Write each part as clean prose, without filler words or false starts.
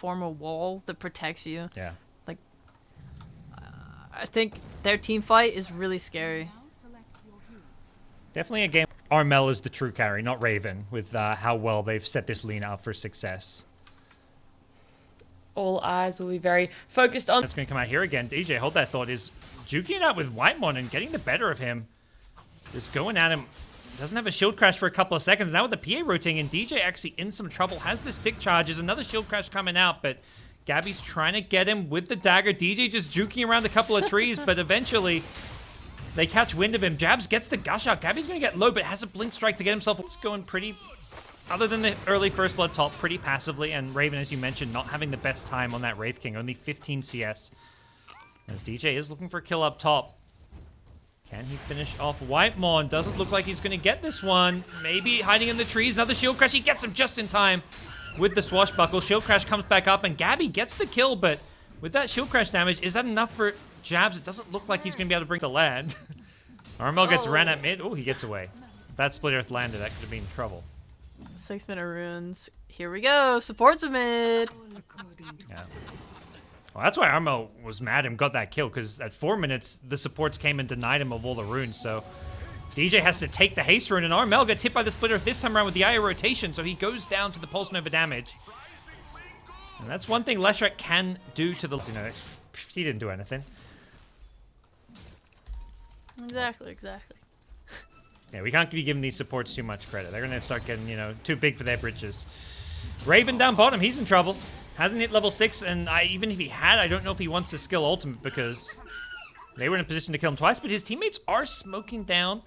form a wall that protects you. Yeah. Like, I think their team fight is really scary. Definitely a game. Armel is the true carry, not Raven, with how well they've set this lane up for success. All eyes will be very focused on. That's going to come out here again. DJ, hold that thought, is juking it out with Whitemon and getting the better of him. Just going at him. Doesn't have a shield crash for a couple of seconds. Now with the PA rotating, and DJ actually in some trouble. Has the stick charges. Another shield crash coming out, but Gabbi's trying to get him with the dagger. DJ just juking around a couple of trees, but eventually they catch wind of him. Jabs gets the gush out. Gabbi's going to get low, but has a blink strike to get himself. It's going pretty, other than the early first blood top, pretty passively. And Raven, as you mentioned, not having the best time on that Wraith King. Only 15 CS. As DJ is looking for a kill up top. Can he finish off Whitemon? Doesn't look like he's going to get this one. Maybe hiding in the trees. Another shield crash. He gets him just in time with the swashbuckle. Shield crash comes back up, and Gabbi gets the kill, but with that shield crash damage, is that enough for Jabs? It doesn't look like he's going to be able to bring it to land. Armel gets ran at mid. Oh, he gets away. If that split earth landed, that could have been trouble. 6-minute runes. Here we go. Supports a mid. Yeah. Well, that's why Armel was mad and got that kill, because at 4 minutes, the supports came and denied him of all the runes, so DJ has to take the haste rune, and Armel gets hit by the splitter this time around with the IO rotation, so he goes down to the Pulse Nova damage. And that's one thing Leshrac can do to the... You know, he didn't do anything. Exactly. Yeah, we can't be giving these supports too much credit. They're going to start getting, you know, too big for their britches. Raven down bottom, he's in trouble. Hasn't hit level 6, and even if he had, I don't know if he wants to skill ultimate, because they were in a position to kill him twice, but his teammates are smoking down,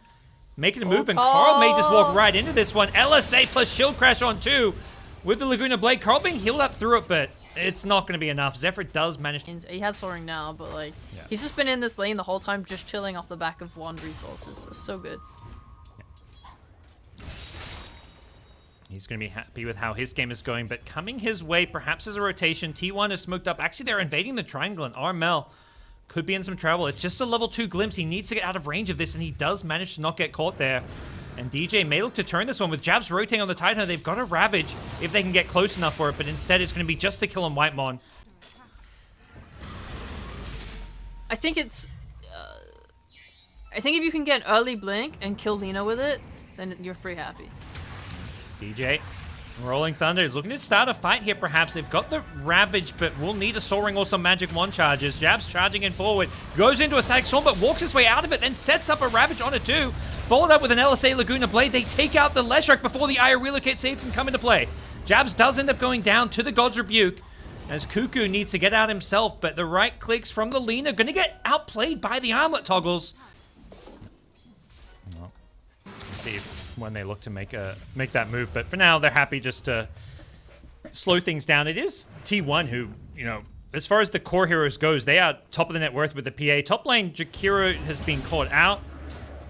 making a move, and Carl may just walk right into this one. LSA plus shield crash on 2 with the Laguna Blade. Carl being healed up through it, but it's not going to be enough. Zephyr does manage. He has soaring now, but like he's just been in this lane the whole time, just chilling off the back of wand resources. It's so good. He's going to be happy with how his game is going, but coming his way, perhaps as a rotation, T1 is smoked up. Actually, they're invading the triangle, and Armel could be in some trouble. It's just a level 2 glimpse. He needs to get out of range of this, and he does manage to not get caught there. And DJ may look to turn this one with Jabs rotating on the Titan. They've got a Ravage if they can get close enough for it, but instead it's going to be just the kill on Whitemon. I think it's... I think if you can get an early blink and kill Lina with it, then you're pretty happy. DJ, Rolling Thunder is looking to start a fight here, perhaps. They've got the Ravage, but will need a Soaring or some Magic Wand charges. Jabs charging in forward, goes into a Static Storm, but walks his way out of it, then sets up a Ravage on a 2. Followed up with an LSA Laguna Blade. They take out the Leshrac before the IO Relocate save can come into play. Jabs does end up going down to the God's Rebuke, as Cuckoo needs to get out himself, but the right clicks from the Lina going to get outplayed by the armlet toggles. Well, let's see when they look to make that move, but for now they're happy just to slow things down. It is T1 who, you know, as far as the core heroes goes, they are top of the net worth with the PA. Top lane, Jakiro has been caught out.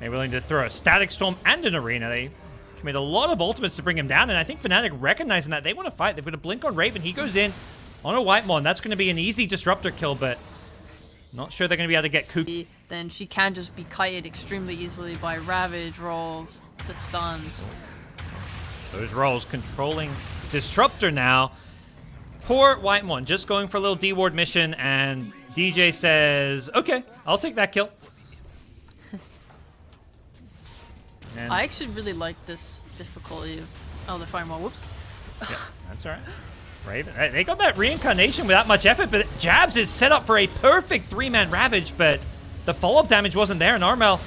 They're willing to throw a Static Storm and an Arena. They commit a lot of ultimates to bring him down, and I think Fnatic recognizing that, they want to fight. They've got a blink on Raven. He goes in on a Whitemon. That's going to be an easy disruptor kill, but not sure they're going to be able to get Cuckoo. Then she can just be kited extremely easily by Ravage rolls, the stuns. Those rolls controlling Disruptor now. Poor Whitemon just going for a little D-Ward mission, and DJ says, okay, I'll take that kill. And I actually really like this difficulty of... Oh, they're firing more. Whoops. yeah, that's all right. Raven, they got that reincarnation without much effort, but Jabs is set up for a perfect 3-man Ravage, but the follow-up damage wasn't there, and Armel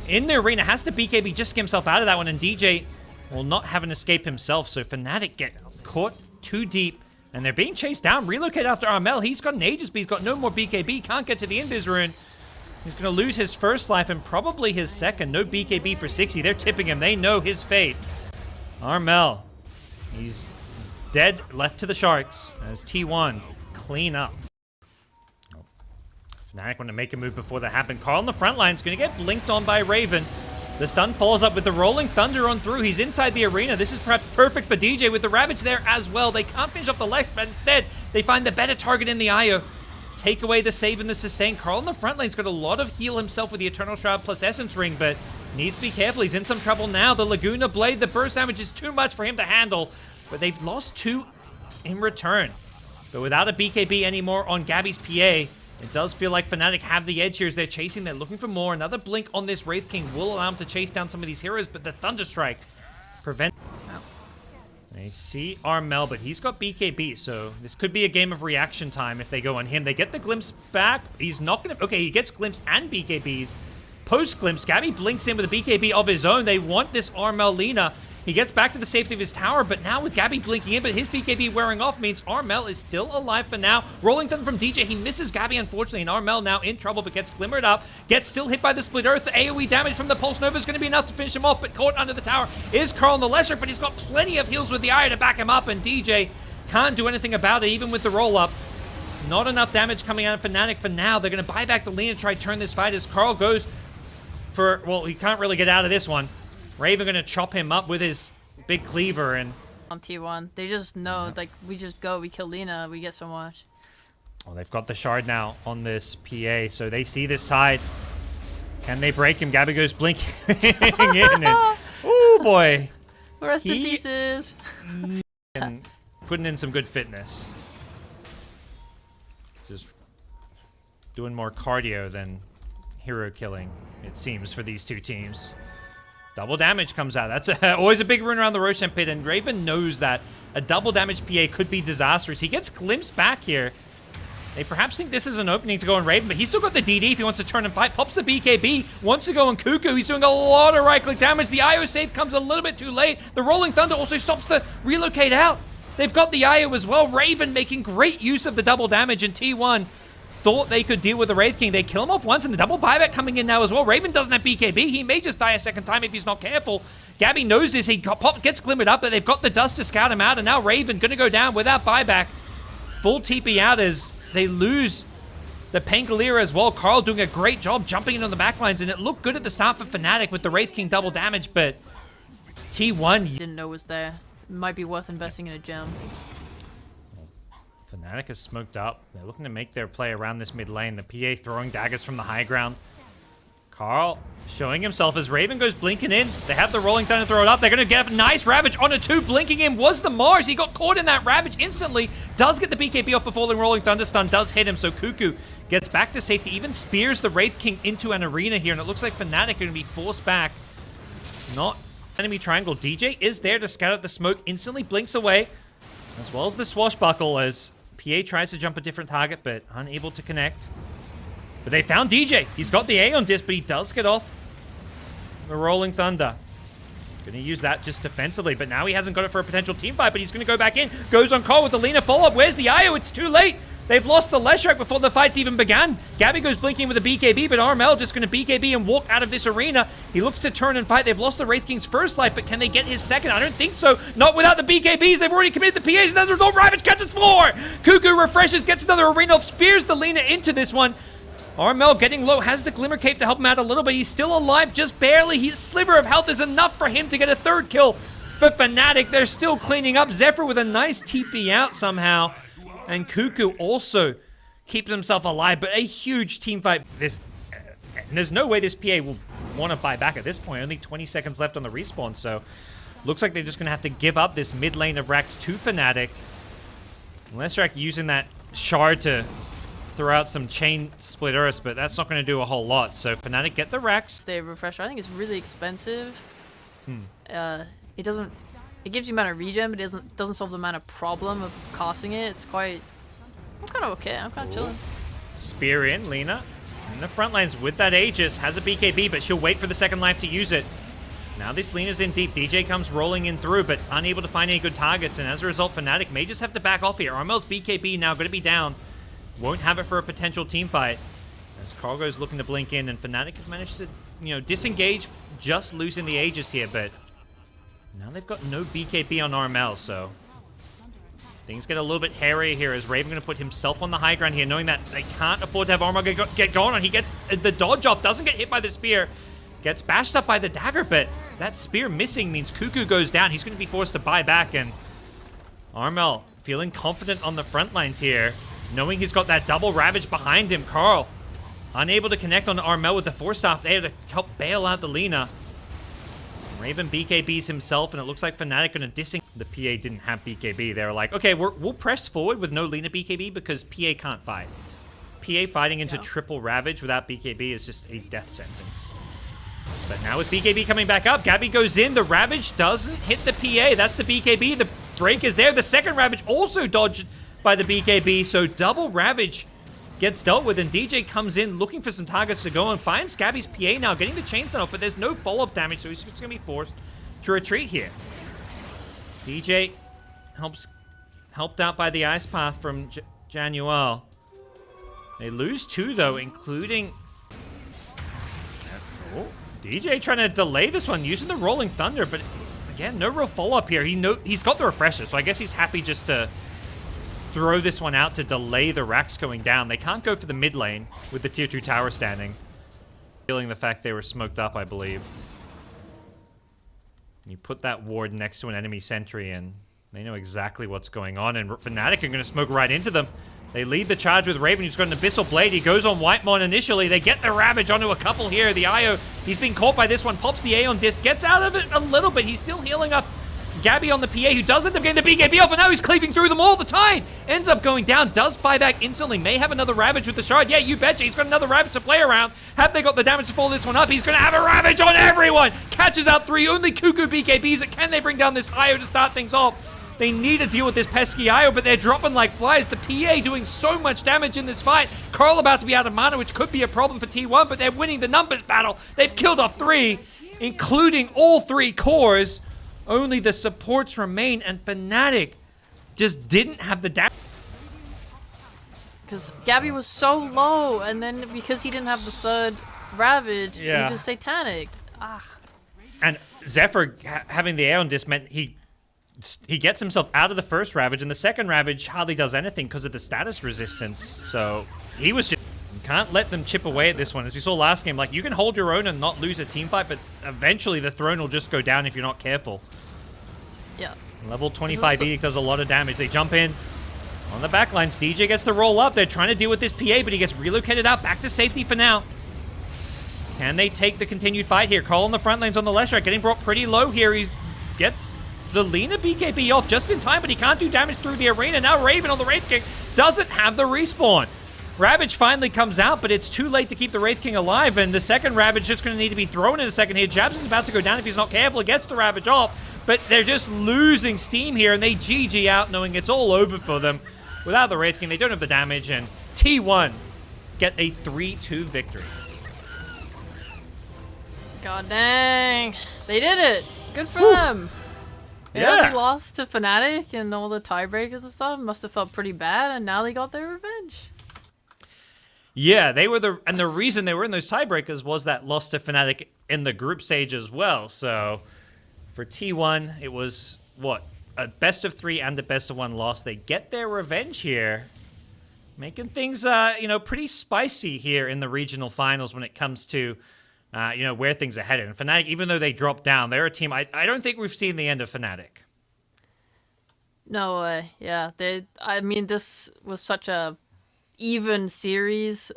in the arena has to BKB just get himself out of that one, and DJ will not have an escape himself, so Fnatic get caught too deep, and they're being chased down. Relocate after Armel. He's got an Aegis, but he's got no more BKB, can't get to the Invis rune. He's going to lose his first life and probably his second. No BKB for 60. They're tipping him. They know his fate. Armel, he's dead, left to the Sharks as T1 clean up. Fnatic want to make a move before that happened. Carl on the front line is going to get blinked on by Raven. The stun follows up with the Rolling Thunder on through. He's inside the arena. This is perhaps perfect for DJ with the Ravage there as well. They can't finish off the left, but instead they find the better target in the IO. Take away the save and the sustain. Carl on the front lane's got a lot of heal himself with the Eternal Shroud plus Essence Ring, but needs to be careful. He's in some trouble now. The Laguna Blade, the burst damage is too much for him to handle, but they've lost 2 in return. But without a BKB anymore on Gabbi's PA, it does feel like Fnatic have the edge here as they're chasing. They're looking for more. Another blink on this Wraith King will allow them to chase down some of these heroes, but the Thunderstrike prevent. They see Armel, but he's got BKB, so this could be a game of reaction time if they go on him. They get the glimpse back. He's not going to... Okay, he gets glimpse and BKBs. Post-glimpse, Gabbi blinks in with a BKB of his own. They want this Armel Lina. He gets back to the safety of his tower, but now with Gabbi blinking in, but his BKB wearing off means Armel is still alive for now. Rolling Thunder from DJ, he misses Gabbi, unfortunately, and Armel now in trouble, but gets glimmered up, gets still hit by the Split Earth. The AoE damage from the Pulse Nova is going to be enough to finish him off, but caught under the tower is Carl on the Lesser, but he's got plenty of heals with the Eye to back him up, and DJ can't do anything about it, even with the roll-up. Not enough damage coming out of Fnatic for now. They're going to buy back the lead and try to turn this fight as Carl goes for... Well, he can't really get out of this one. Raven going to chop him up with his big cleaver and... On T1. They just know, like, we just go, we kill Lina, we get so much. Well, they've got the shard now on this PA, so they see this tide. Can they break him? Gabbi goes blinking in and... Oh boy! Rest in pieces! And putting in some good fitness. Just doing more cardio than hero killing, it seems, for these two teams. Double damage comes out. That's always a big rune around the Roshan pit, and Raven knows that a double damage PA could be disastrous. He gets glimpsed back here. They perhaps think this is an opening to go on Raven, but he's still got the DD if he wants to turn and fight. Pops the BKB, wants to go on Cuckoo. He's doing a lot of right-click damage. The IO save comes a little bit too late. The Rolling Thunder also stops the relocate out. They've got the IO as well. Raven making great use of the double damage, and T1 thought they could deal with the Wraith King. They kill him off once, and the double buyback coming in now as well. Raven doesn't have BKB. He may just die a second time if he's not careful. Gabbi knows this. He gets glimmered up, but they've got the dust to scout him out, and now Raven going to go down without buyback. Full TP out as they lose the Pangolier as well. Carl doing a great job jumping in on the backlines, and it looked good at the start for Fnatic with the Wraith King double damage, but T1... Didn't know was there. Might be worth investing in a gem. Fnatic is smoked up. They're looking to make their play around this mid lane. The PA throwing daggers from the high ground. Carl showing himself as Raven goes blinking in. They have the Rolling Thunder throw it up. They're going to get a nice Ravage on a 2. Blinking in was the Mars. He got caught in that Ravage instantly. Does get the BKB off before the Rolling Thunder stun. Does hit him, so Cuckoo gets back to safety. Even spears the Wraith King into an arena here, and it looks like Fnatic are going to be forced back. Not enemy triangle. DJ is there to scout out the smoke. Instantly blinks away, as well as the swashbuckle as PA tries to jump a different target, but unable to connect. But they found DJ. He's got the A on disc, but he does get off the Rolling Thunder. Gonna use that just defensively, but now he hasn't got it for a potential team fight, but he's gonna go back in. Goes on Carl with the Lina follow-up. Where's the IO? It's too late. They've lost the Leshrac before the fights even began. Gabbi goes blinking with a BKB, but Armel just going to BKB and walk out of this arena. He looks to turn and fight. They've lost the Wraith King's first life, but can they get his second? I don't think so. Not without the BKBs. They've already committed the PAs, and as a result, Ravage catches 4. Cuckoo refreshes, gets another arena, spears the Lina into this one. Armel getting low, has the Glimmer Cape to help him out a little bit. He's still alive, just barely. His sliver of health is enough for him to get a 3rd kill. For Fnatic, they're still cleaning up. Zephyr with a nice TP out somehow. And Cuckoo also keeps himself alive, but a huge team fight. There's no way this PA will want to buy back at this point. Only 20 seconds left on the respawn, so looks like they're just going to have to give up this mid lane of Rax to Fnatic. Leshrac using that shard to throw out some chain split earths, but that's not going to do a whole lot. So Fnatic get the Rax. Stay refresher. I think it's really expensive. It doesn't. It gives you mana regen, but it doesn't solve the mana problem of casting it. It's quite. I'm kind of okay. I'm kind of chilling. Spear in, Lina. In the front lines with that Aegis. Has a BKB, but she'll wait for the second life to use it. Now this Lina's in deep. DJ comes rolling in through, but unable to find any good targets. And as a result, Fnatic may just have to back off here. Armel's BKB now going to be down. Won't have it for a potential team fight. As Cargo's looking to blink in, and Fnatic has managed to, disengage, just losing the Aegis here, but now they've got no BKB on Armel, so things get a little bit hairy here as Raven going to put himself on the high ground here, knowing that they can't afford to have Armel get going on. He gets the dodge off, doesn't get hit by the spear, gets bashed up by the dagger, but that spear missing means Cuckoo goes down. He's going to be forced to buy back, and Armel feeling confident on the front lines here, knowing he's got that double Ravage behind him. Carl unable to connect on Armel with the Force Staff there to help bail out the Lina. Raven BKBs himself, and it looks like Fnatic going to the PA didn't have BKB. They were like, okay, we'll press forward with no Lina BKB because PA can't fight. PA fighting into triple Ravage without BKB is just a death sentence. But now with BKB coming back up, Gabbi goes in. The Ravage doesn't hit the PA. That's the BKB. The Drake is there. The second Ravage also dodged by the BKB. So double Ravage gets dealt with, and DJ comes in looking for some targets to go and finds Gabbi's PA now, getting the chain set off, but there's no follow-up damage, so he's just going to be forced to retreat here. DJ helped out by the Ice Path from Januel. They lose 2, though, including... Oh, DJ trying to delay this one, using the Rolling Thunder, but again, no real follow-up here. He's got the Refresher, so I guess he's happy just to throw this one out to delay the racks going down. They can't go for the mid lane with the tier 2 tower standing. Feeling the fact they were smoked up, I believe. You put that ward next to an enemy sentry and they know exactly what's going on, and Fnatic are going to smoke right into them. They lead the charge with Raven, who's got an Abyssal Blade. He goes on Whitemon initially. They get the Ravage onto a couple here. The Io, he's being caught by this one. Pops the Aeon Disc, gets out of it a little bit. He's still healing up Gabbi on the PA, who does end up getting the BKB off, and now he's cleaving through them all the time. Ends up going down, does buy back instantly. May have another Ravage with the Shard. Yeah, you betcha. He's got another Ravage to play around. Have they got the damage to follow this one up? He's going to have a Ravage on everyone. Catches out 3. Only Cuckoo BKBs. Can they bring down this Io to start things off? They need to deal with this pesky Io, but they're dropping like flies. The PA doing so much damage in this fight. Carl about to be out of mana, which could be a problem for T1, but they're winning the numbers battle. They've killed off 3, including all 3 cores. Only the supports remain, and Fnatic just didn't have the damage. Because Gabbi was so low, and then because he didn't have the third Ravage, he just satanicked. Ah. And Zephyr having the Aeon Disc meant he gets himself out of the first Ravage, and the second Ravage hardly does anything because of the status resistance. So he was just... Can't let them chip away at this one. As we saw last game, like, you can hold your own and not lose a team fight, but eventually the throne will just go down if you're not careful. Yeah. Level 25 Edict does a lot of damage. They jump in on the backline. DJ gets to roll up. They're trying to deal with this PA, but he gets relocated out back to safety for now. Can they take the continued fight here? Cole on the front lanes on the left side, getting brought pretty low here. He gets the Lina BKB off just in time, but he can't do damage through the arena. Now Raven on the Wraith King doesn't have the respawn. Ravage finally comes out, but it's too late to keep the Wraith King alive, and the second Ravage is going to need to be thrown in a second here. Jabs is about to go down if he's not careful. He gets the Ravage off, but they're just losing steam here, and they GG out knowing it's all over for them. Without the Wraith King, they don't have the damage, and T1 get a 3-2 victory. God dang. They did it. Good for them. They only lost to Fnatic and all the tiebreakers and stuff. Must have felt pretty bad, and now they got their revenge. Yeah, they were the reason they were in those tiebreakers was that loss to Fnatic in the group stage as well. So for T1, it was what, a best of 3 and a best of 1 loss. They get their revenge here, making things pretty spicy here in the regional finals when it comes to where things are headed. And Fnatic, even though they dropped down, they're a team I don't think we've seen the end of Fnatic. No way. Yeah, I mean, this was such a even series